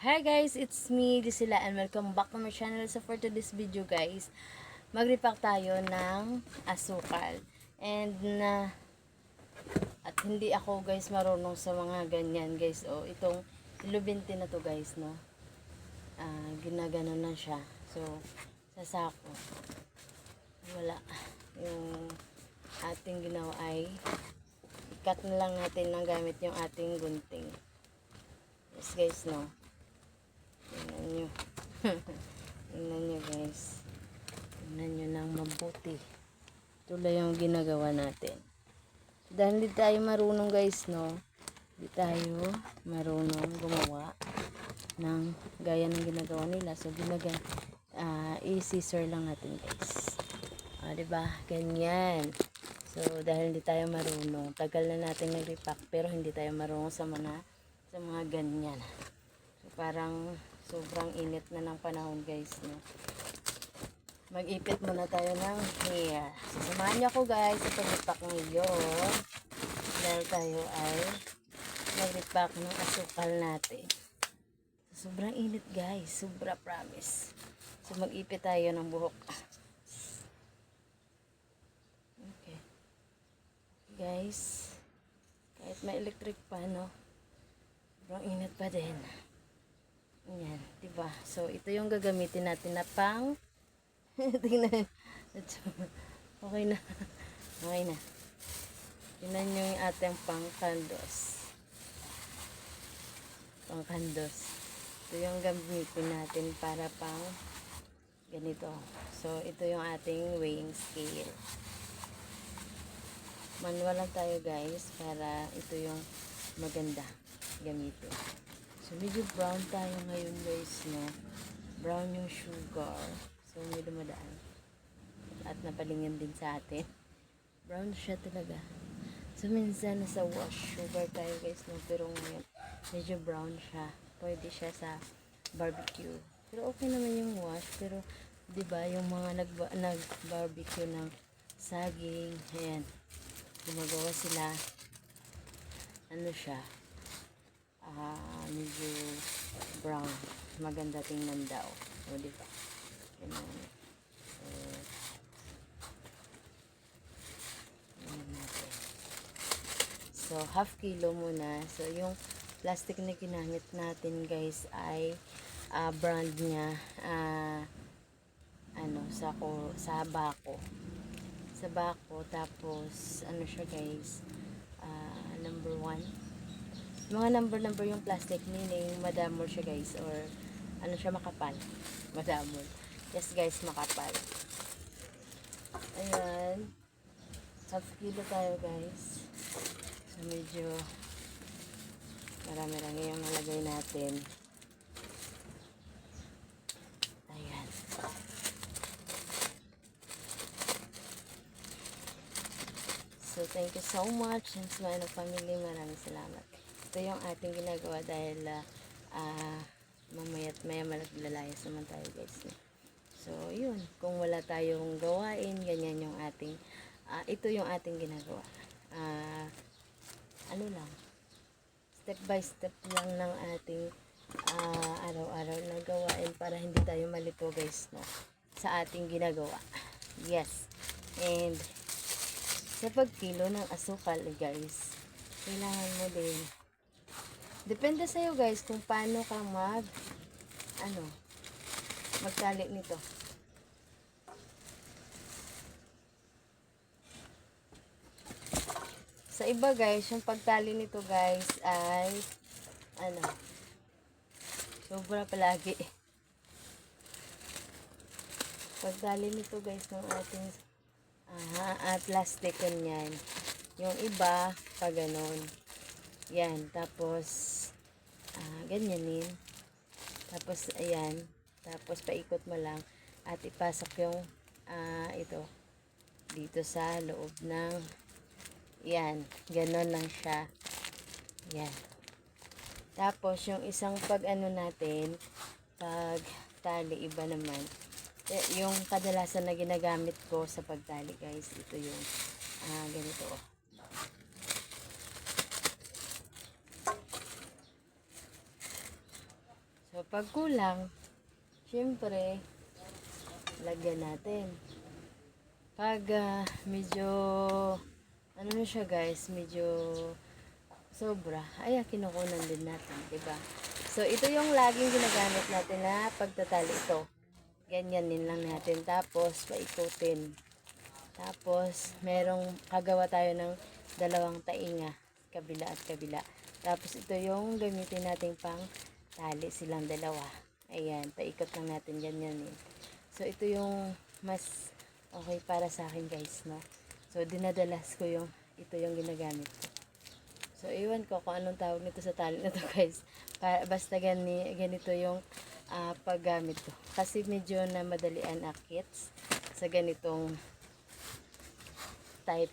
Hi guys, it's me, Disila, and welcome back to my channel. So for today's video guys, mag-repack tayo ng asukal. And at hindi ako guys marunong sa mga ganyan guys. O itong ilubinti na to guys, no. Ginagano na siya. So sa sako. Wala. Yung ating ginawa ay ikat na lang natin ng gamit yung ating gunting. Yes guys, no. Tingnan nyo. Tingnan nyo guys. Tingnan nyo nang mabuti. Ito lang yung ginagawa natin. Dahil hindi tayo marunong guys, no. Hindi tayo marunong gumawa ng gaya ng ginagawa nila. So, i-scissor lang natin guys. Diba? Ganyan. So, dahil hindi tayo marunong, tagal na natin nag-repack, pero hindi tayo marunong sa mga ganyan. So, parang sobrang init na ng panahon guys, no. Mag-ipit muna tayo ng hair. So, samahan niyo ako guys sa pag-repack ngayon. Dahil tayo ay mag-repack ng asukal natin. So, sobrang init guys. Sobra, promise. So, mag-ipit tayo ng buhok. Okay. Guys, kahit may electric pa, no, sobrang init pa din. Yan, diba? So, ito yung gagamitin natin na pang tingnan. Okay na. Okay na. Tingnan nyo yung ating pang-kandos. Pang-kandos. Ito yung gamitin natin para pang ganito. So, ito yung ating weighing scale. Manual lang tayo guys para ito yung maganda gamitin. So, medyo brown tayo ngayon guys, no? Brown yung sugar. So, may dumadaan. At napalingin din sa atin. Brown siya talaga. So, minsan nasa wash sugar tayo guys, no? Pero ngayon, medyo brown siya. Pwede siya sa barbecue. Pero okay naman yung wash. Pero, diba, yung mga nag-barbecue ng saging, ayan, gumagawa sila, ano siya, medyo brown. Maganda tingnan daw. O, diba? Ganun. So, half kilo muna. So, yung plastic na ginamit natin guys ay brand niya sa Bako. Sa Bako. Tapos, ano siya guys, number 1. Mga number yung plastic, meaning madamol siya guys, or ano siya, makapal. Madamol. Yes guys, makapal. Ayan. Half kilo tayo guys. So, medyo marami-rami yung nalagay natin. Ayan. So, thank you so much. And sa mga family, maraming salamat. Ito yung ating ginagawa dahil mamaya at maya malaglalayas naman tayo guys. So, yun. Kung wala tayong gawain, ganyan yung ating, ito yung ating ginagawa. Ano lang, step by step lang ng ating araw-araw na gawain para hindi tayo malito guys, no, sa ating ginagawa. Yes. And sa pagkilo ng asukal guys, kailangan mo din, depende sa'yo guys kung paano ka magtali nito. Sa iba guys, yung pagtali nito guys ay sobra palagi. Pagtali nito guys ng ating plastic yan. Yung iba pa ganon. Yan, tapos ganyanin. Tapos ayan, tapos paikot mo lang at ipasok yung ito dito sa loob ng yan, ganon lang siya. Yan. Tapos, yung isang natin, pag tali, iba naman. Yung kadalasan na ginagamit ko sa pagtali, guys, ito yung, ganito. So, pag kulang, syempre, lagyan natin. Pag medyo, ano na siya guys, medyo sobra, ay kinukunan din natin, diba? So, ito yung laging ginagamit natin na pagtatali ito. Ganyan din lang natin. Tapos, paikutin. Tapos, merong kagawa tayo ng dalawang tainga, kabila at kabila. Tapos, ito yung gamitin natin pang tali silang dalawa. Ayan, paikot lang natin ganyan eh. So, ito yung mas okay para sa akin guys, no? So, dinadalas ko yung, ito yung ginagamit ko. So, iwan ko kung anong tawag nito sa tali na to guys. Basta ganito yung paggamit ko. Kasi medyo na madalian akits sa ganitong type.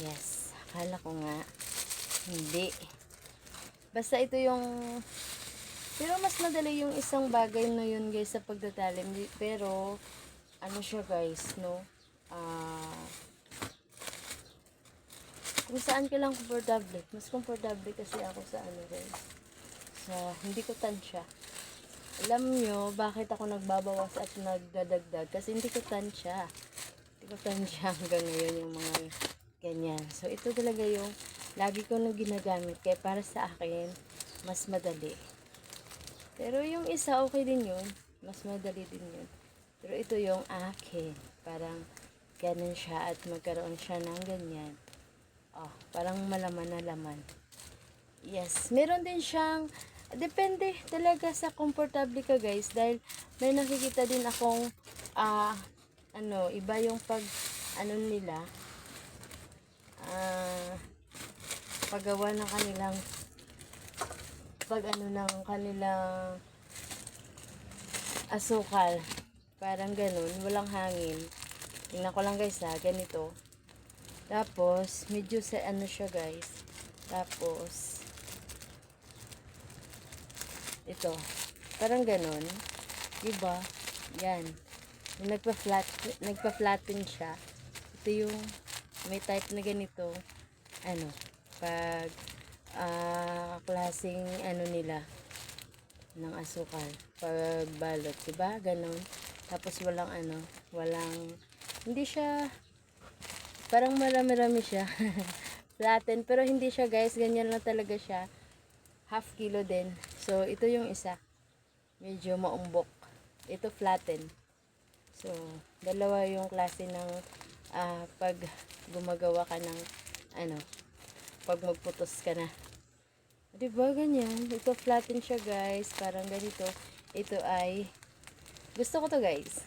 Yes. Akala ko nga. Hindi. Basta ito yung... Pero mas madali yung isang bagay na yun guys sa pagtatalim. Pero, ano siya guys, no? Kung saan ka lang komportable. Mas komportable kasi ako sa ano guys. Sa hindi ko tansya. Alam nyo, bakit ako nagbabawas at nagdadagdag? Kasi hindi ko tansya. Hindi ko tansya hanggang ngayon yung mga ganyan. So, ito talaga yung lagi ko nang ginagamit. Kaya para sa akin, mas madali. Pero yung isa, okay din yun. Mas madali din yun. Pero ito yung akin. Parang ganun siya at magkaroon siya ng ganyan. Oh, parang malaman na laman. Yes, meron din siyang, depende talaga sa komportable ka guys. Dahil may nakikita din akong, iba yung pag, nila, paggawa ng kanilang, ng kanilang asukal. Parang ganun, walang hangin. Tingnan ko lang guys ganito. Tapos, medyo sa ano siya guys. Tapos, ito. Parang ganun. Diba? Yan. Yung nagpa-flatten siya. Ito yung may type na ganito. Ano, pag klaseng ano nila ng asukal. Pag balot. Diba? Ganun. Tapos walang hindi siya parang marami-rami siya. Flatten. Pero hindi siya guys. Ganyan lang talaga siya. Half kilo din. So, ito yung isa. Medyo maumbok. Ito flatten. So, dalawa yung klase ng pag gumagawa ka ng pag magputos ka na. Diba ganyan? Ito flatten siya guys. Parang ganito. Ito ay gusto ko to guys.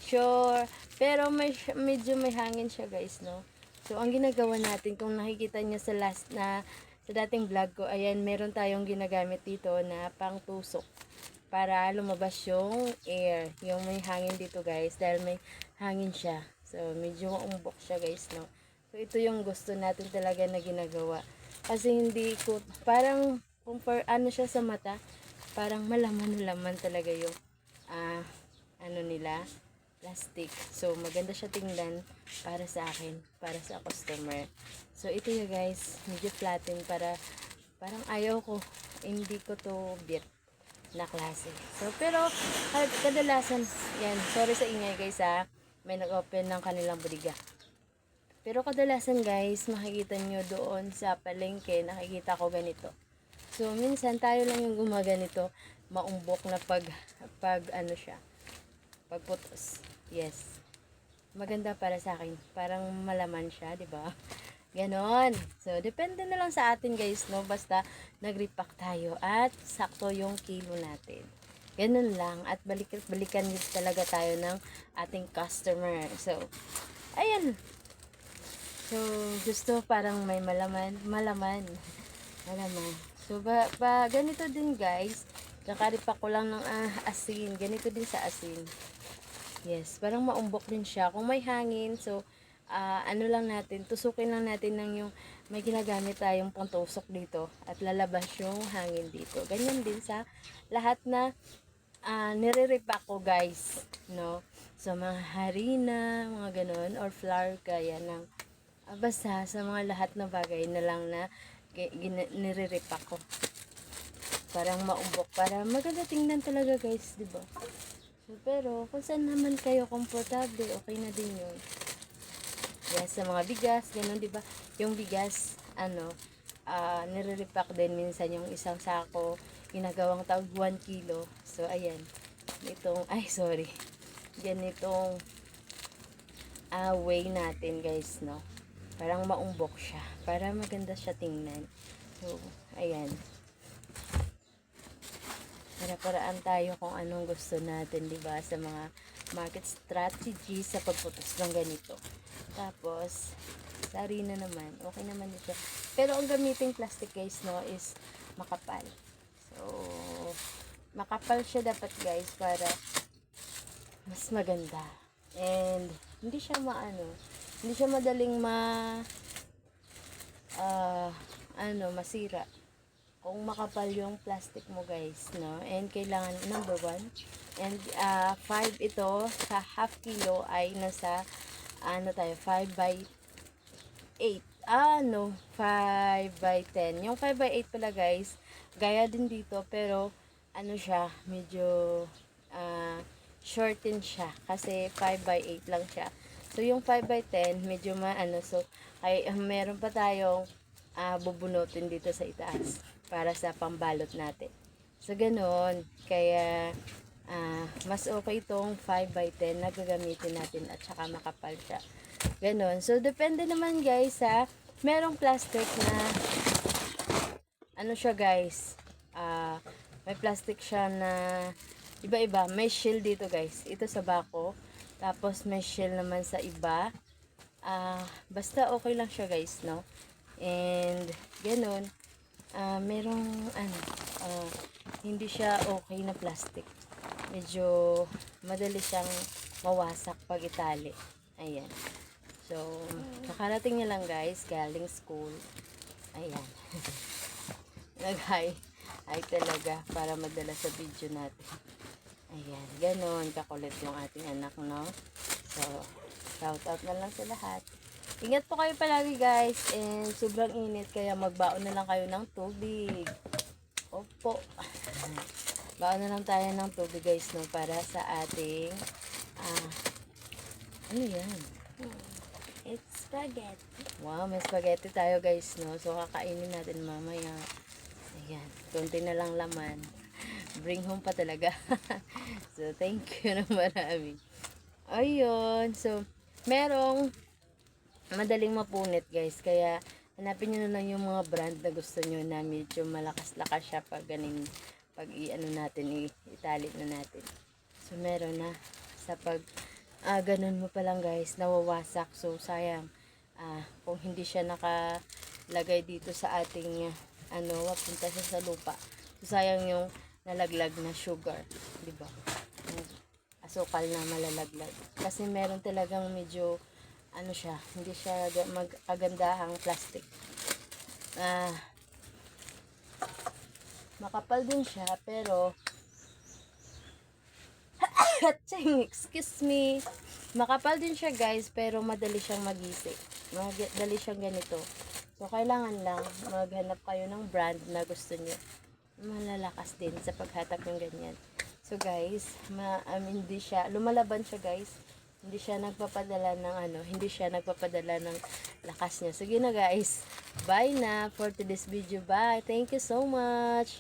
Sure. Pero medyo may hangin siya guys, no? So, ang ginagawa natin, kung nakikita niyo sa sa dating vlog ko, ayan, meron tayong ginagamit dito na pang tusok. Para lumabas yung air. Yung may hangin dito guys. Dahil may hangin siya. So, medyo maumbok siya guys, no? So, ito yung gusto natin talaga na ginagawa. Kasi hindi ko, parang, ano siya sa mata, parang malaman na laman talaga yung, nila, plastic. So, maganda siya tingnan para sa akin, para sa customer. So, ito yung guys, medyo flatten para, parang ayaw ko, hindi ko to bit na klase. So, pero, kadalasan, yan, sorry sa ingay guys may nag-open ng kanilang bodega. Pero kadalasan guys, makikita nyo doon sa palengke, nakikita ko ganito. So, minsan tayo lang yung gumaganito, maumbok na pag siya, pagputos. Yes. Maganda para sa akin. Parang malaman siya, di ba? Ganon. So, depende na lang sa atin guys, no? Basta nag-repack tayo at sakto yung kilo natin. Ganon lang. At balikan din talaga tayo ng ating customer. So, ayan. So, gusto parang may malaman. So, ganito din guys. Nakaripak ko lang ng asin. Ganito din sa asin. Yes, parang maumbok din siya. Kung may hangin, so, lang natin, tusukin lang natin ng yung may ginagamit tayong pangtusok dito at lalabas yung hangin dito. Ganyan din sa lahat na nire-repack ko guys, no? So, mga harina, mga ganon, or flour kaya ng basta sa mga lahat na bagay na lang na nire-repack ko. parang maumbok, para maganda tingnan talaga guys, di ba? So, pero kung saan naman kayo komportable, okay na din yun. Yan, sa mga bigas, ganun, di ba? Yung bigas, nire-repack din minsan yung isang sako, ginagawang tawag 1 kilo. So, ayan. Ganitong way natin guys, no? Parang maumbok siya. Para maganda siya tingnan. So, ayan. Para-paraan tayo kung anong gusto natin, di ba? Sa mga market strategy sa pagputos ng ganito. Tapos, sa harina naman, okay naman ito. Pero ang gamiting plastic guys, no, is makapal. So, makapal siya dapat guys para mas maganda. And, hindi siya hindi siya madaling masira. Kung makapal yung plastic mo guys, no? And kailangan, number 1, and 5 ito, sa half kilo ay nasa, 5 by 8. 5 by 10. Yung 5 by 8 pala guys, gaya din dito, pero, siya, medyo, shorten siya. Kasi 5 by 8 lang siya. So, yung 5 by 10, medyo so, meron pa tayong, bubunutin dito sa itaas para sa pambalot natin. So, ganun. Kaya, mas okay itong 5 by 10 na gagamitin natin at saka makapal siya. Ganun. So, depende naman guys sa merong plastic na siya guys. May plastic siya na iba-iba. May shell dito guys. Ito sa bako. Tapos may shell naman sa iba. Basta okay lang siya guys, no? And ganun. Merong hindi siya okay na plastic. Medyo madali siyang mawasak pag itali. Ayan. So, nakarating niya lang guys, galing school. Ayan. Nag-hi talaga para madala sa video natin. Ayan, ganon kakulit yung ating anak, no? So, shout out na lang sa lahat. Ingat po kayo palagi guys, and sobrang init kaya magbaon na lang kayo ng tubig. Opo. Baon na lang tayo ng tubig guys, no, para sa ating ano yan? It's spaghetti. Wow, may spaghetti tayo guys, no? So, kakainin natin mamaya. Ayan, konti na lang laman. Bring home pa talaga. So, thank you na marami. Ayun. So, merong madaling mapunit guys. Kaya, hanapin nyo na lang yung mga brand na gusto nyo na medyo malakas-lakas siya pag itali na natin. So, meron na sa ganun mo pa lang guys, nawawasak. So, sayang. Kung hindi siya nakalagay dito sa ating, punta siya sa lupa. So, sayang yung nalaglag na sugar. Diba? Asukal na malalaglag. Kasi meron talagang medyo, hindi siya magkagandahang plastic. Makapal din siya, pero, excuse me. Makapal din siya guys, pero madali siyang magisik. Madali siyang ganito. So, kailangan lang maghanap kayo ng brand na gusto nyo. Malalakas din sa paghatak ng ganyan. So, guys, hindi siya, lumalaban siya guys. Hindi siya nagpapadala ng lakas niya. Sige na guys. Bye na for today's video. Bye. Thank you so much.